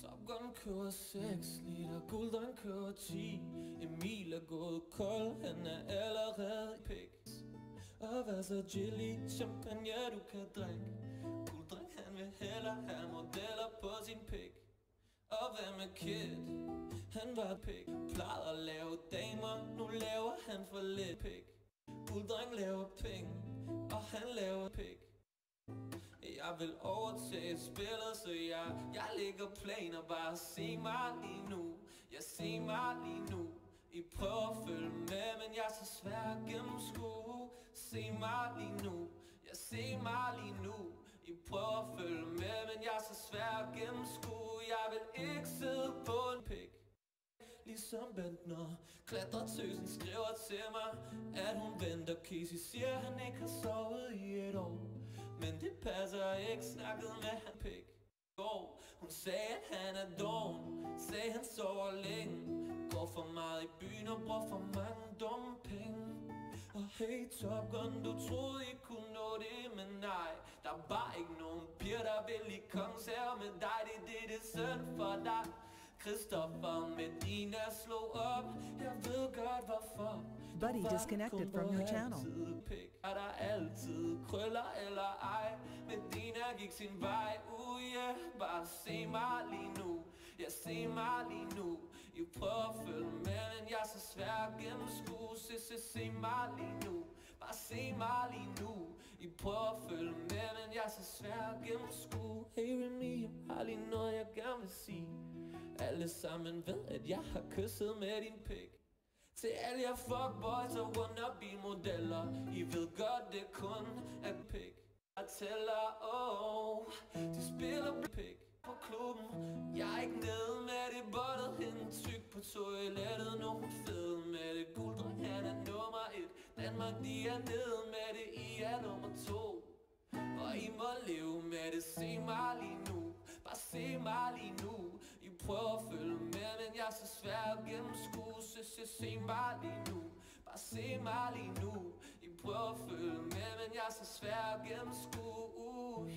Top Gun kører 6 liter, Gulddreng kører 10. Emil er gået kold, han er allerede i pik. Og hvad så jelly, champagne du kan drikke. Gulddreng han vil hellere have modeller på sin pik. Og hvad med Kid, han var pik. Plejede at lave damer, nu laver han for lidt pik. Gulddreng laver penge, og han laver pik. Jeg vil overtage spillet, så jeg lægger planer. Bare se mig lige nu, jeg se mig lige nu. I prøver at følge med, men jeg er så svær at gennemskue. Se mig lige nu, jeg se mig lige nu. I prøver at følge med, men jeg er så svær at gennemskue. Jeg vil ikke sidde på en pik ligesom Bentner. Klatretøsen skriver til mig, at hun venter. Casey siger, han ikke har sovet i et år. Men det passer ikke, snakket med han pik. Hun sagde, at han er doven, sagde han sover længe. Går for meget i byen og bruger for mange dumme penge. Og hey Top Gun, du troede I kunne nå det, men nej. Der er bare ikke nogen piger, der vil i kongens her med dig. Det er synd for dig. Christoffer Medina slog op, jeg ved godt hvorfor. Buddy disconnected from your channel. Er der altid krøller eller ej? Medina gik sin vej, yeah. Bare se mig lige nu, jeg se mig lige nu. I prøver at følge med, men jeg er så svær at gennemskue. Se mig lige nu, bare se mig lige nu. I prøver at følge med, men jeg er så svær at gennemskue. Hey Remy, jeg har lige noget jeg gerne vil sige. Alle sammen ved, at jeg har kysset med din pik. Til alle jer fuckboys og wannabe-modeller, I ved godt det kun er pik. Jeg tæller, de spiller pik på klubben. Jeg er ikke nede med det bottet, hende tyk på toilettet. Nu hun fed med det, Gulddreng han er nummer 1. Danmark de er nede med det, I er nummer 2. Og I må leve med det, se mig lige nu. Bare se mig lige nu. I prøver at følge med, men jeg er så svær at gennemskue. Se mig lige nu. Bare se mig lige nu. I prøver at følge med, men jeg er så svær at gennemskue.